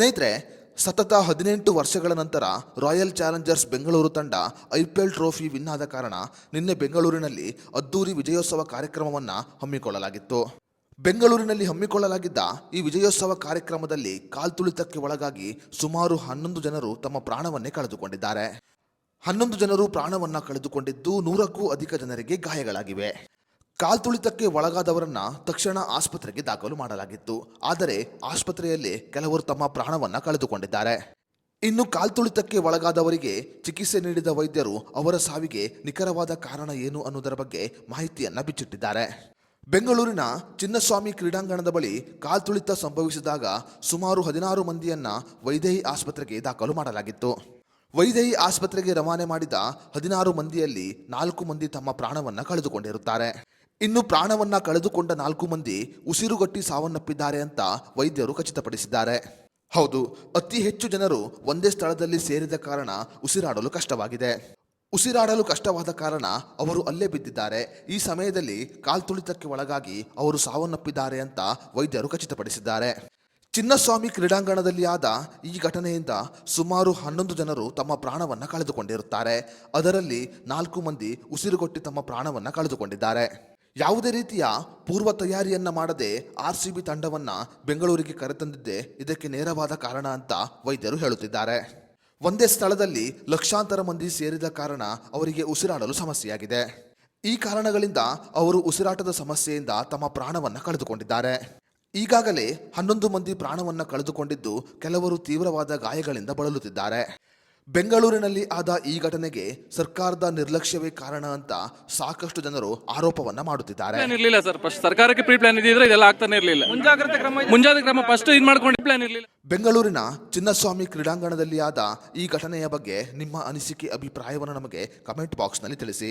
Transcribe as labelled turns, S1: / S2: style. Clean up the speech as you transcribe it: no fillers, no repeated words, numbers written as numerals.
S1: ಸ್ನೇಹಿತರೆ, ಸತತ 18 ವರ್ಷಗಳ ನಂತರ ರಾಯಲ್ ಚಾಲೆಂಜರ್ಸ್ ಬೆಂಗಳೂರು ತಂಡ IPL ಟ್ರೋಫಿ ವಿನ್ ಆದ ಕಾರಣ ನಿನ್ನೆ ಬೆಂಗಳೂರಿನಲ್ಲಿ ಅದ್ದೂರಿ ವಿಜಯೋತ್ಸವ ಕಾರ್ಯಕ್ರಮವನ್ನು ಹಮ್ಮಿಕೊಳ್ಳಲಾಗಿತ್ತು. ಬೆಂಗಳೂರಿನಲ್ಲಿ ಹಮ್ಮಿಕೊಳ್ಳಲಾಗಿದ್ದ ಈ ವಿಜಯೋತ್ಸವ ಕಾರ್ಯಕ್ರಮದಲ್ಲಿ ಕಾಲ್ತುಳಿತಕ್ಕೆ ಒಳಗಾಗಿ ಸುಮಾರು 11 ಜನರು ತಮ್ಮ ಪ್ರಾಣವನ್ನೇ ಕಳೆದುಕೊಂಡಿದ್ದಾರೆ. 11 ಜನರು ಪ್ರಾಣವನ್ನ ಕಳೆದುಕೊಂಡಿದ್ದು 100ಕ್ಕೂ ಅಧಿಕ ಜನರಿಗೆ ಗಾಯಗಳಾಗಿವೆ. ಕಾಲ್ತುಳಿತಕ್ಕೆ ಒಳಗಾದವರನ್ನ ತಕ್ಷಣ ಆಸ್ಪತ್ರೆಗೆ ದಾಖಲು ಮಾಡಲಾಗಿತ್ತು. ಆದರೆ ಆಸ್ಪತ್ರೆಯಲ್ಲಿ ಕೆಲವರು ತಮ್ಮ ಪ್ರಾಣವನ್ನ ಕಳೆದುಕೊಂಡಿದ್ದಾರೆ. ಇನ್ನು ಕಾಲ್ತುಳಿತಕ್ಕೆ ಒಳಗಾದವರಿಗೆ ಚಿಕಿತ್ಸೆ ನೀಡಿದ ವೈದ್ಯರು ಅವರ ಸಾವಿಗೆ ನಿಖರವಾದ ಕಾರಣ ಏನು ಅನ್ನೋದರ ಬಗ್ಗೆ ಮಾಹಿತಿಯನ್ನ ಬಿಚ್ಚಿಟ್ಟಿದ್ದಾರೆ. ಬೆಂಗಳೂರಿನ ಚಿನ್ನಸ್ವಾಮಿ ಕ್ರೀಡಾಂಗಣದ ಬಳಿ ಕಾಲ್ತುಳಿತ ಸಂಭವಿಸಿದಾಗ ಸುಮಾರು 16 ಮಂದಿಯನ್ನ ವೈದೇಹಿ ಆಸ್ಪತ್ರೆಗೆ ದಾಖಲು ಮಾಡಲಾಗಿತ್ತು. ವೈದೇಹಿ ಆಸ್ಪತ್ರೆಗೆ ರವಾನೆ ಮಾಡಿದ 16 ಮಂದಿಯಲ್ಲಿ 4 ಮಂದಿ ತಮ್ಮ ಪ್ರಾಣವನ್ನ ಕಳೆದುಕೊಂಡಿರುತ್ತಾರೆ. ಇನ್ನು ಪ್ರಾಣವನ್ನ ಕಳೆದುಕೊಂಡ 4 ಮಂದಿ ಉಸಿರುಗಟ್ಟಿ ಸಾವನ್ನಪ್ಪಿದ್ದಾರೆ ಅಂತ ವೈದ್ಯರು ಖಚಿತಪಡಿಸಿದ್ದಾರೆ. ಹೌದು, ಅತಿ ಹೆಚ್ಚು ಜನರು ಒಂದೇ ಸ್ಥಳದಲ್ಲಿ ಸೇರಿದ ಕಾರಣ ಉಸಿರಾಡಲು ಕಷ್ಟವಾಗಿದೆ. ಉಸಿರಾಡಲು ಕಷ್ಟವಾದ ಕಾರಣ ಅವರು ಅಲ್ಲೇ ಬಿದ್ದಿದ್ದಾರೆ. ಈ ಸಮಯದಲ್ಲಿ ಕಾಲ್ತುಳಿತಕ್ಕೆ ಒಳಗಾಗಿ ಅವರು ಸಾವನ್ನಪ್ಪಿದ್ದಾರೆ ಅಂತ ವೈದ್ಯರು ಖಚಿತಪಡಿಸಿದ್ದಾರೆ. ಚಿನ್ನಸ್ವಾಮಿ ಕ್ರೀಡಾಂಗಣದಲ್ಲಿ ಆದ ಈ ಘಟನೆಯಿಂದ ಸುಮಾರು 11 ಜನರು ತಮ್ಮ ಪ್ರಾಣವನ್ನ ಕಳೆದುಕೊಂಡಿರುತ್ತಾರೆ. ಅದರಲ್ಲಿ 4 ಮಂದಿ ಉಸಿರುಗೊಟ್ಟಿ ತಮ್ಮ ಪ್ರಾಣವನ್ನ ಕಳೆದುಕೊಂಡಿದ್ದಾರೆ. ಯಾವುದೇ ರೀತಿಯ ಪೂರ್ವ ತಯಾರಿಯನ್ನ ಮಾಡದೆ RCB ತಂಡವನ್ನ ಬೆಂಗಳೂರಿಗೆ ಕರೆತಂದಿದ್ದೇ ಇದಕ್ಕೆ ನೇರವಾದ ಕಾರಣ ಅಂತ ವೈದ್ಯರು ಹೇಳುತ್ತಿದ್ದಾರೆ. ಒಂದೇ ಸ್ಥಳದಲ್ಲಿ ಲಕ್ಷಾಂತರ ಮಂದಿ ಸೇರಿದ ಕಾರಣ ಅವರಿಗೆ ಉಸಿರಾಡಲು ಸಮಸ್ಯೆಯಾಗಿದೆ. ಈ ಕಾರಣಗಳಿಂದ ಅವರು ಉಸಿರಾಟದ ಸಮಸ್ಯೆಯಿಂದ ತಮ್ಮ ಪ್ರಾಣವನ್ನ ಕಳೆದುಕೊಂಡಿದ್ದಾರೆ. ಈಗಾಗಲೇ 11 ಮಂದಿ ಪ್ರಾಣವನ್ನ ಕಳೆದುಕೊಂಡಿದ್ದು ಕೆಲವರು ತೀವ್ರವಾದ ಗಾಯಗಳಿಂದ ಬಳಲುತ್ತಿದ್ದಾರೆ. ಬೆಂಗಳೂರಿನಲ್ಲಿ ಆದ ಈ ಘಟನೆಗೆ ಸರ್ಕಾರದ ನಿರ್ಲಕ್ಷ್ಯವೇ ಕಾರಣ ಅಂತ ಸಾಕಷ್ಟು ಜನರು ಆರೋಪವನ್ನ ಮಾಡುತ್ತಿದ್ದಾರೆ.
S2: ಇರಲಿಲ್ಲ ಸರ್, ಸರ್ಕಾರಕ್ಕೆ ಪ್ರೀ ಪ್ಲಾನ್ ಇದ್ದಿದ್ರೆ ಇದೆಲ್ಲ ಆಗ್ತಾನೆ ಇರಲಿಲ್ಲ. ಮುಂಜಾಗ್ರತೆ ಕ್ರಮ ಫಸ್ಟ್ ಇದು ಮಾಡ್ಕೊಂಡು ಪ್ಲಾನ್ ಇರಲಿಲ್ಲ.
S1: ಬೆಂಗಳೂರಿನ ಚಿನ್ನಸ್ವಾಮಿ ಕ್ರೀಡಾಂಗಣದಲ್ಲಿ ಆದ ಈ ಘಟನೆಯ ಬಗ್ಗೆ ನಿಮ್ಮ ಅನಿಸಿಕೆ ಅಭಿಪ್ರಾಯವನ್ನು ನಮಗೆ ಕಮೆಂಟ್ ಬಾಕ್ಸ್ನಲ್ಲಿ ತಿಳಿಸಿ.